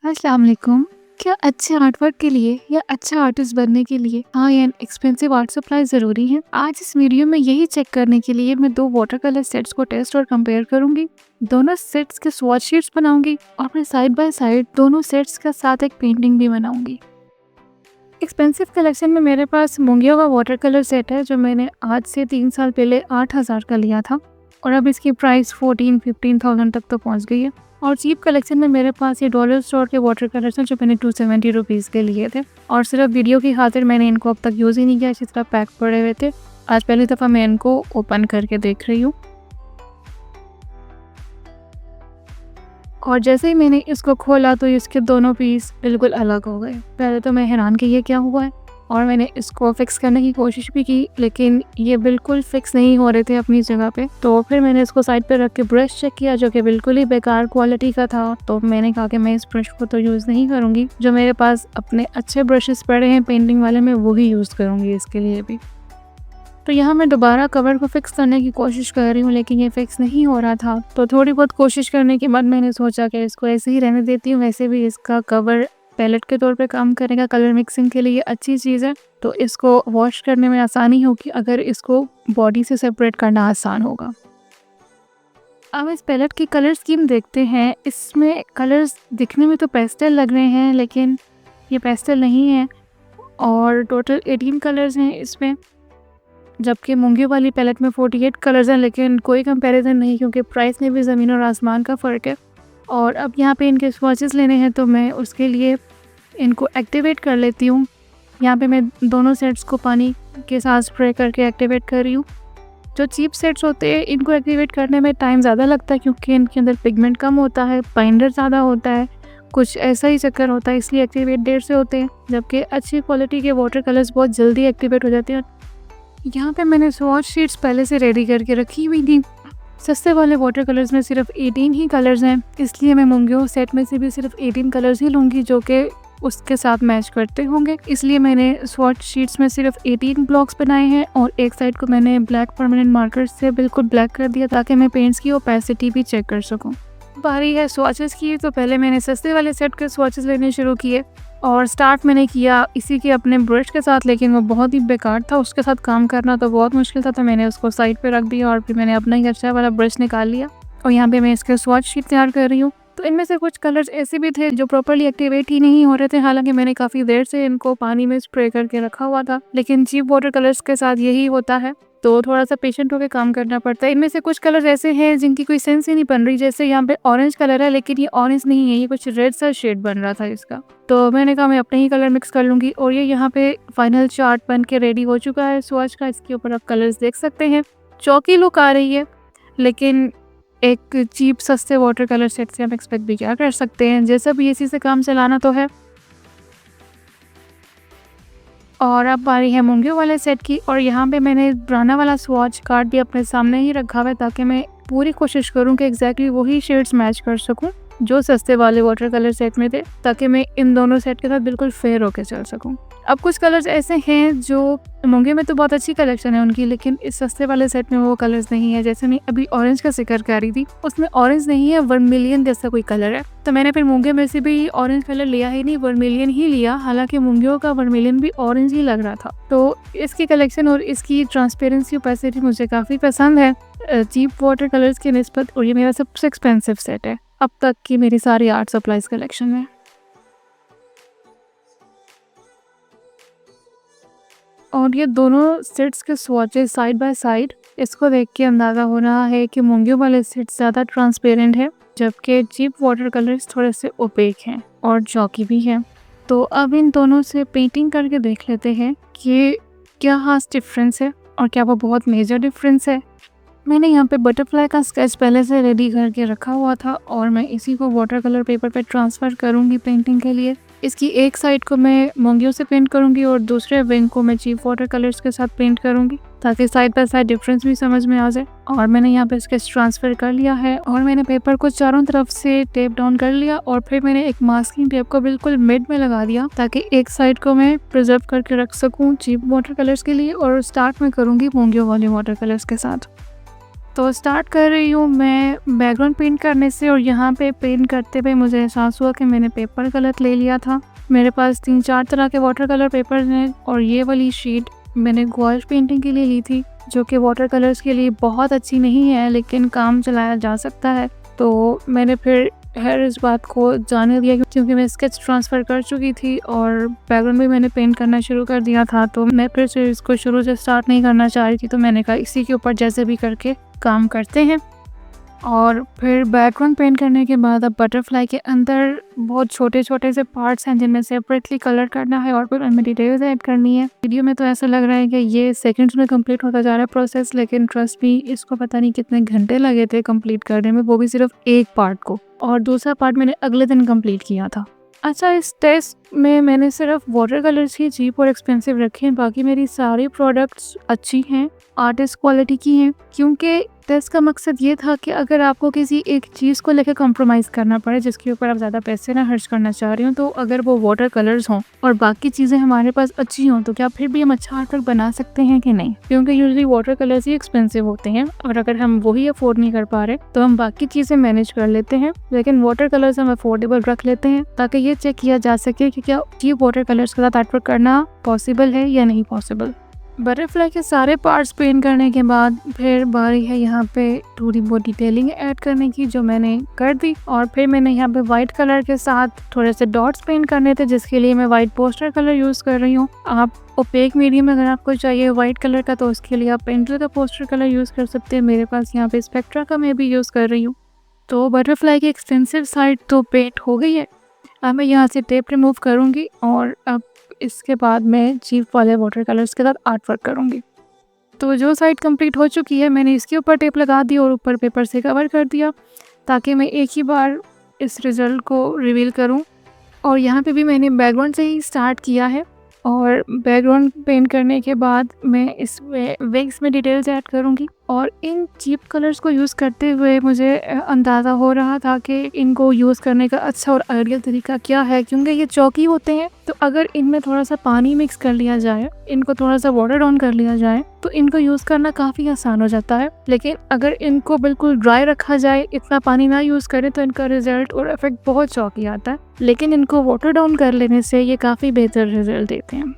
अस्सलाम वालेकुम। क्या अच्छे आर्टवर्क के लिए या अच्छा आर्टिस्ट बनने के लिए high and expensive art supply ज़रूरी है? आज इस वीडियो में यही चेक करने के लिए मैं 2 वाटर कलर सेट्स को टेस्ट और कंपेयर करूंगी। दोनों सेट्स के स्वॉच शीट्स बनाऊंगी और फिर साइड बाय साइड दोनों सेट्स के साथ एक पेंटिंग भी बनाऊंगी। एक्सपेंसिव कलेक्शन में मेरे पास मुंगियो का वाटर कलर सेट है जो मैंने आज से 3 साल पहले 8,000 का लिया था और अब इसकी प्राइस 14-15,000 तक तो पहुंच गई है। और चीप कलेक्शन में मेरे पास ये डॉलर स्टोर के वाटर कलर्स हैं जो मैंने 270 रुपीज़ के लिए थे और सिर्फ वीडियो की खातिर मैंने इनको अब तक यूज़ ही नहीं किया, इसी तरह पैक पड़े हुए थे। आज पहली दफ़ा मैं इनको ओपन करके देख रही हूँ और जैसे ही मैंने इसको खोला तो इसके दोनों पीस बिल्कुल अलग हो गए। पहले तो मैं हैरान कि ये क्या हुआ है और मैंने इसको फिक्स करने की कोशिश भी की लेकिन ये बिल्कुल फिक्स नहीं हो रहे थे अपनी जगह पे। तो फिर मैंने इसको साइड पे रख के ब्रश चेक किया जो कि बिल्कुल ही बेकार क्वालिटी का था। तो मैंने कहा कि मैं इस ब्रश को तो यूज़ नहीं करूँगी, जो मेरे पास अपने अच्छे ब्रशेस पड़े हैं पेंटिंग वाले में वही यूज़ करूँगी इसके लिए भी। तो यहाँ मैं दोबारा कवर को फिक्स करने की कोशिश कर रही हूँ लेकिन ये फिक्स नहीं हो रहा था। तो थोड़ी बहुत कोशिश करने के बाद मैंने सोचा कि इसको ऐसे ही रहने देती हूँ, वैसे भी इसका कवर पैलेट के तौर पे काम करेगा, कलर मिक्सिंग के लिए अच्छी चीज़ है। तो इसको वॉश करने में आसानी होगी अगर इसको बॉडी से सेपरेट करना आसान होगा। अब इस पैलेट की कलर स्कीम देखते हैं। इसमें कलर्स दिखने में तो पेस्टल लग रहे हैं लेकिन ये पेस्टल नहीं है और टोटल 18 कलर्स हैं इसमें, जबकि मुंगियो वाली पैलेट में 48 कलर्स हैं। लेकिन कोई कंपैरिजन नहीं क्योंकि प्राइस में भी ज़मीन और आसमान का फ़र्क है। और अब यहाँ पे इनके स्वॉचेस लेने हैं तो मैं उसके लिए इनको एक्टिवेट कर लेती हूँ। यहाँ पे मैं दोनों सेट्स को पानी के साथ स्प्रे करके एक्टिवेट कर रही हूँ। जो चीप सेट्स होते हैं इनको एक्टिवेट करने में टाइम ज़्यादा लगता है क्योंकि इनके अंदर पिगमेंट कम होता है, बाइंडर ज़्यादा होता है, कुछ ऐसा ही चक्कर होता है, इसलिए एक्टिवेट देर से होते हैं। जबकि अच्छी क्वालिटी के वाटर कलर्स बहुत जल्दी एक्टिवेट हो जाते हैं। यहाँ पे मैंने स्वॉच शीट्स पहले से रेडी करके रखी हुई थी। सस्ते वाले वाटर कलर्स में सिर्फ 18 ही कलर्स हैं, इसलिए मैं मुंगियो सेट में से भी सिर्फ 18 कलर्स ही लूँगी जो कि उसके साथ मैच करते होंगे। इसलिए मैंने स्वॉच शीट्स में सिर्फ 18 ब्लॉक्स बनाए हैं और एक साइड को मैंने ब्लैक परमानेंट मार्कर से बिल्कुल ब्लैक कर दिया ताकि मैं पेंट्स की ओपेसिटी भी चेक कर सकूँ। बारी है स्वॉचेस की, तो पहले मैंने सस्ते वाले सेट के स्वॉचेस लेने शुरू किए और स्टार्ट मैंने किया इसी के अपने ब्रश के साथ, लेकिन वो बहुत ही बेकार था, उसके साथ काम करना तो बहुत मुश्किल था। तो मैंने उसको साइड पे रख दिया और फिर मैंने अपना ही अच्छा वाला ब्रश निकाल लिया और यहाँ पे मैं इसके स्वॉच शीट तैयार कर रही हूँ। तो इनमें से कुछ कलर्स ऐसे भी थे जो प्रॉपर्ली एक्टिवेट ही नहीं हो रहे थे, हालांकि मैंने काफ़ी देर से इनको पानी में स्प्रे करके रखा हुआ था। लेकिन चीप वाटर कलर्स के साथ यही होता है, तो थोड़ा सा पेशेंट होकर काम करना पड़ता है। इनमें से कुछ कलर्स ऐसे हैं जिनकी कोई सेंस ही नहीं बन रही, जैसे यहाँ पे ऑरेंज कलर है लेकिन ये ऑरेंज नहीं है, ये कुछ रेड सा शेड बन रहा था इसका। तो मैंने कहा मैं अपने ही कलर मिक्स कर लूँगी और ये यहाँ पे फाइनल चार्ट बन के रेडी हो चुका है स्वॉच का। इसके ऊपर आप कलर्स देख सकते हैं, चौकी लुक आ रही है, लेकिन एक चीप सस्ते वाटर कलर सेट से हम एक्सपेक्ट भी क्या कर सकते हैं, जैसा भी इसी से काम चलाना तो है। और अब बारी है मुंगियो वाले सेट की और यहाँ पे मैंने पुराना वाला स्वॉच कार्ड भी अपने सामने ही रखा हुआ है ताकि मैं पूरी कोशिश करूँ कि एग्जैक्टली वही शेड्स मैच कर सकूँ जो सस्ते वाले वाटर कलर सेट में थे, ताकि मैं इन दोनों सेट के साथ बिल्कुल फेयर होकर चल सकूँ। अब कुछ कलर्स ऐसे हैं जो मुंगियो में तो बहुत अच्छी कलेक्शन है उनकी, लेकिन इस सस्ते वाले सेट में वो कलर्स नहीं है। जैसे मैं अभी ऑरेंज का जिक्र कर रही थी, उसमें ऑरेंज नहीं है, वर्मिलियन जैसा कोई कलर है। तो मैंने फिर मुंगियो में से भी ऑरेंज कलर लिया ही नहीं, वर्मिलियन ही लिया, हालांकि मुंगियो का वर्मिलियन भी ऑरेंज ही लग रहा था। तो इसकी कलेक्शन और इसकी ट्रांसपेरेंसी ओपेसिटी मुझे काफ़ी पसंद है चीप वाटर कलर्स की निस्बत, और ये मेरा सबसे एक्सपेंसिव सेट है अब तक की मेरी सारी आर्ट सप्लाईज कलेक्शन में। और ये दोनों सेट्स के स्वॉचेस साइड बाय साइड, इसको देख के अंदाज़ा हो रहा है कि मुंगियो वाले सेट ज़्यादा ट्रांसपेरेंट है जबकि चीप वाटर कलर्स थोड़े से ओपेक हैं और चौकी भी हैं। तो अब इन दोनों से पेंटिंग करके देख लेते हैं कि क्या खास डिफरेंस है और क्या वो बहुत मेजर डिफरेंस है। मैंने यहाँ पे बटरफ्लाई का स्केच पहले से रेडी करके रखा हुआ था और मैं इसी को वाटर कलर पेपर पे ट्रांसफ़र करूँगी पेंटिंग के लिए। इसकी एक साइड को मैं मुंगियो से पेंट करूँगी और दूसरे विंग को मैं चीप वाटर कलर्स के साथ पेंट करूँगी ताकि साइड बाय साइड डिफरेंस भी समझ में आ जाए। और मैंने यहाँ पे स्केच ट्रांसफ़र कर लिया है और मैंने पेपर को चारों तरफ से टेप डाउन कर लिया और फिर मैंने एक मास्किंग टेप को बिल्कुल मिड में लगा दिया ताकि एक साइड को मैं प्रिजर्व करके रख सकूँ चीप वाटर कलर्स के लिए, और स्टार्ट में करूँगी मुंगियो वाले वाटर कलर्स के साथ। तो स्टार्ट कर रही हूँ मैं बैकग्राउंड पेंट करने से, और यहाँ पे पेंट करते हुए मुझे एहसास हुआ कि मैंने पेपर गलत ले लिया था। मेरे पास 3-4 तरह के वाटर कलर पेपर हैं, और ये वाली शीट मैंने गॉश पेंटिंग के लिए ली थी, जो कि वाटर कलर्स के लिए बहुत अच्छी नहीं है, लेकिन काम चलाया जा सकता है। तो मैंने फिर इस बात को जाने दिया क्योंकि मैं स्केच ट्रांसफ़र कर चुकी थी और बैकग्राउंड भी मैंने पेंट करना शुरू कर दिया था, तो मैं फिर से इसको शुरू से स्टार्ट नहीं करना चाह रही थी। तो मैंने कहा इसी के ऊपर जैसे भी करके काम करते हैं। और फिर बैकग्राउंड पेंट करने के बाद अब बटरफ्लाई के अंदर बहुत छोटे छोटे से पार्ट्स हैं जिनमें सेपरेटली कलर करना है और फिर उनमें डिटेल्स ऐड करनी है। वीडियो में तो ऐसा लग रहा है कि ये सेकंड्स में कंप्लीट होता जा रहा है प्रोसेस, लेकिन ट्रस्ट भी इसको पता नहीं कितने घंटे लगे थे कंप्लीट करने में, वो भी सिर्फ एक पार्ट को, और दूसरा पार्ट मैंने अगले दिन कंप्लीट किया था। अच्छा, इस टेस्ट में मैंने सिर्फ वाटर कलर्स ही चीप और एक्सपेंसिव रखे हैं, बाकी मेरी सारी प्रोडक्ट्स अच्छी हैं, आर्टिस्ट क्वालिटी की हैं, क्योंकि टेस्ट का मकसद ये था कि अगर आपको किसी एक चीज़ को लेकर कॉम्प्रोमाइज़ करना पड़े जिसके ऊपर आप ज़्यादा पैसे ना खर्च करना चाह रही हो, तो अगर वो वाटर कलर्स हों और बाकी चीज़ें हमारे पास अच्छी हों तो क्या फिर भी हम अच्छा आर्ट वर्क बना सकते हैं कि नहीं, क्योंकि यूजुअली वाटर कलर्स ही एक्सपेंसिव होते हैं, और अगर हम वही अफोर्ड नहीं कर पा रहे तो हम बाकी चीज़ें मैनेज कर लेते हैं, लेकिन वाटर कलर्स हम अफोर्डेबल रख लेते हैं ताकि ये चेक किया जा सके कि क्या ये वाटर कलर्स के साथ आर्ट वर्क करना पॉसिबल है या नहीं पॉसिबल। बटरफ्लाई के सारे पार्ट्स पेंट करने के बाद फिर बारी है यहाँ पे थोड़ी बहुत डिटेलिंग ऐड करने की, जो मैंने कर दी। और फिर मैंने यहाँ पे वाइट कलर के साथ थोड़े से डॉट्स पेंट करने थे, जिसके लिए मैं वाइट पोस्टर कलर यूज़ कर रही हूँ। आप ओपेक मीडियम अगर आपको चाहिए वाइट कलर का तो उसके लिए आप पेंसिल का पोस्टर कलर यूज़ कर सकते हैं। मेरे पास यहाँ पे स्पेक्ट्रा का मैं भी यूज़ कर रही हूँ। तो बटरफ्लाई की एक्सटेंसिव साइड तो पेंट हो गई है। अब मैं यहाँ से टेप रिमूव करूँगी और अब इसके बाद मैं चीप वाले वाटर कलर्स के साथ आर्ट वर्क करूँगी। तो जो साइड कंप्लीट हो चुकी है मैंने इसके ऊपर टेप लगा दी और ऊपर पेपर से कवर कर दिया, ताकि मैं एक ही बार इस रिज़ल्ट को रिवील करूँ। और यहाँ पे भी मैंने बैकग्राउंड से ही स्टार्ट किया है, और बैकग्राउंड पेंट करने के बाद मैं इसमें विंग्स में डिटेल्स ऐड करूँगी। और इन चीप कलर्स को यूज़ करते हुए मुझे अंदाज़ा हो रहा था कि इनको यूज़ करने का अच्छा और आइडियल तरीका क्या है, क्योंकि ये चौकी होते हैं, तो अगर इनमें थोड़ा सा पानी मिक्स कर लिया जाए, इनको थोड़ा सा वाटर डाउन कर लिया जाए, तो इनको यूज़ करना काफ़ी आसान हो जाता है। लेकिन अगर इनको बिल्कुल ड्राई रखा जाए, इतना पानी ना यूज़ करें, तो इनका रिजल्ट और इफेक्ट बहुत चौकी आता है। लेकिन इनको वाटर डाउन कर लेने से ये काफ़ी बेहतर रिजल्ट देते हैं।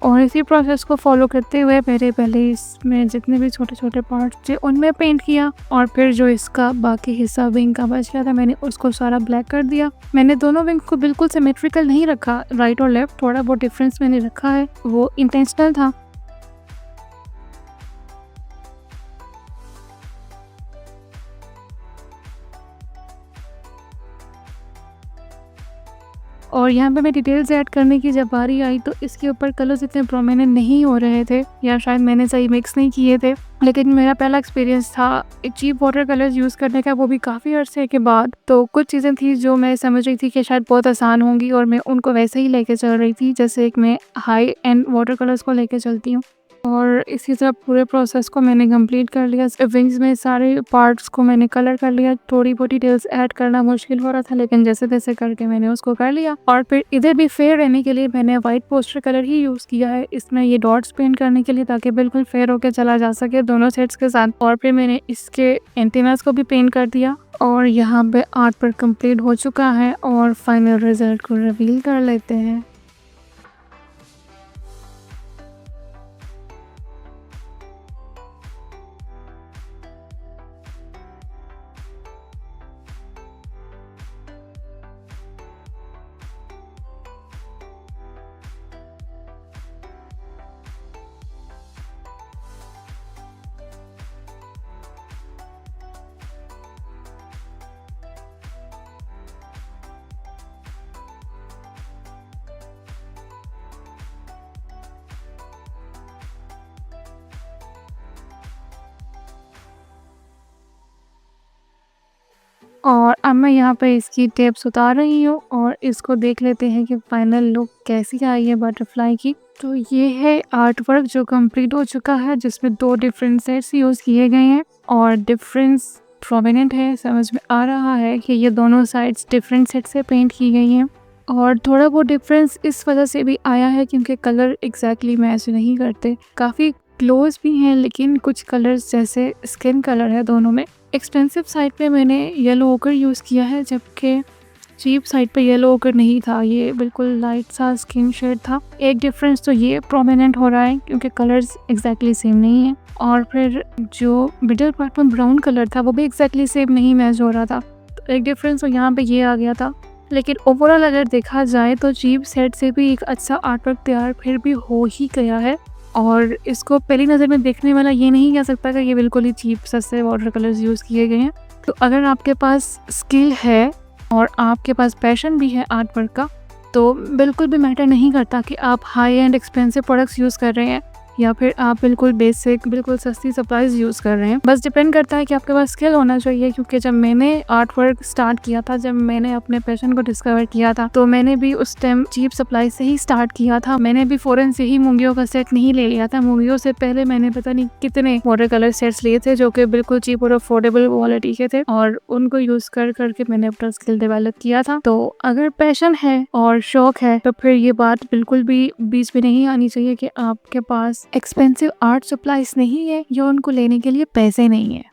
और इसी प्रोसेस को फॉलो करते हुए मैंने पहले इसमें जितने भी छोटे छोटे पार्ट्स थे उनमें पेंट किया, और फिर जो इसका बाकी हिस्सा विंग का बच गया था मैंने उसको सारा ब्लैक कर दिया। मैंने दोनों विंग को बिल्कुल सिमेट्रिकल नहीं रखा, राइट और लेफ्ट, थोड़ा बहुत डिफरेंस मैंने रखा है, वो इंटेंशनल था। और यहाँ पे मैं डिटेल्स ऐड करने की जब बारी आई तो इसके ऊपर कलर्स इतने प्रोमिनेंट नहीं हो रहे थे, या शायद मैंने सही मिक्स नहीं किए थे। लेकिन मेरा पहला एक्सपीरियंस था चीप वाटर कलर्स यूज़ करने का, वो भी काफ़ी अरसे के बाद। तो कुछ चीज़ें थी जो मैं समझ रही थी कि शायद बहुत आसान होंगी, और मैं उनको वैसे ही लेके चल रही थी जैसे एक मैं हाई एंड वाटर कलर्स को लेके चलती हूँ। और इसी तरह पूरे प्रोसेस को मैंने कंप्लीट कर लिया। विंग्स में सारे पार्ट्स को मैंने कलर कर लिया। थोड़ी बहुत डिटेल्स ऐड करना मुश्किल हो रहा था, लेकिन जैसे तैसे करके मैंने उसको कर लिया। और फिर इधर भी फेयर रहने के लिए मैंने वाइट पोस्टर कलर ही यूज़ किया है इसमें, ये डॉट्स पेंट करने के लिए, ताकि बिल्कुल फेयर होकर चला जा सके दोनों सेट्स के साथ। और फिर मैंने इसके एंटीनास को भी पेंट कर दिया, और यहाँ पे आर्ट पर कंप्लीट हो चुका है। और फाइनल रिजल्ट को रिवील कर लेते हैं। और अब मैं यहाँ पे इसकी टेप्स उतार रही हूँ, और इसको देख लेते हैं कि फाइनल लुक कैसी आई है बटरफ्लाई की। तो ये है आर्ट वर्क जो कंप्लीट हो चुका है, जिसमें 2 डिफरेंट सेट्स यूज़ किए गए हैं, और डिफरेंस प्रोमिनेंट है। समझ में आ रहा है कि ये दोनों साइड्स डिफरेंट सेट से पेंट की गई हैं। और थोड़ा बहुत डिफरेंस इस वजह से भी आया है क्योंकि कलर एग्जैक्टली मैच नहीं करते। काफ़ी ग्लोज भी हैं, लेकिन कुछ कलर्स जैसे स्किन कलर है दोनों में। एक्सपेंसिव साइड पे मैंने येलो ओकर यूज़ किया है, जबकि चीप साइड पे येलो ओकर नहीं था, ये बिल्कुल लाइट सा स्किन शेड था। एक डिफरेंस तो ये प्रोमिनेंट हो रहा है क्योंकि कलर्स एग्जैक्टली सेम नहीं है, और फिर जो मिडिल पार्ट में ब्राउन कलर था वो भी एग्जैक्टली सेम नहीं मैच हो रहा था। तो एक डिफरेंस तो यहाँ पे ये आ गया था। लेकिन ओवरऑल अगर देखा जाए तो चीप सेट से भी एक अच्छा आर्ट वर्क तैयार फिर भी हो ही गया है, और इसको पहली नज़र में देखने वाला ये नहीं कह सकता कि ये बिल्कुल ही चीप सस्ते वाटर कलर्स यूज़ किए गए हैं। तो अगर आपके पास स्किल है और आपके पास पैशन भी है आर्ट वर्क का, तो बिल्कुल भी मैटर नहीं करता कि आप high and expensive products use कर रहे हैं या फिर आप बिल्कुल बेसिक बिल्कुल सस्ती सप्लाईज यूज़ कर रहे हैं। बस डिपेंड करता है कि आपके पास स्किल होना चाहिए। क्योंकि जब मैंने आर्ट वर्क स्टार्ट किया था, जब मैंने अपने पैशन को डिस्कवर किया था, तो मैंने भी उस टाइम चीप सप्लाई से ही स्टार्ट किया था। मैंने भी फॉरेन से ही मूंगियों का सेट नहीं ले लिया था। मूंगियों से पहले मैंने पता नहीं कितने वाटर कलर सेट्स लिए थे जो कि बिल्कुल चीप और अफोर्डेबल क्वालिटी के थे, और उनको यूज़ कर करके मैंने अपना स्किल डेवलप किया था। तो अगर पैशन है और शौक है तो फिर ये बात बिल्कुल भी बीच में नहीं आनी चाहिए कि आपके पास एक्सपेंसिव आर्ट सप्लाईज नहीं है या उनको लेने के लिए पैसे नहीं है।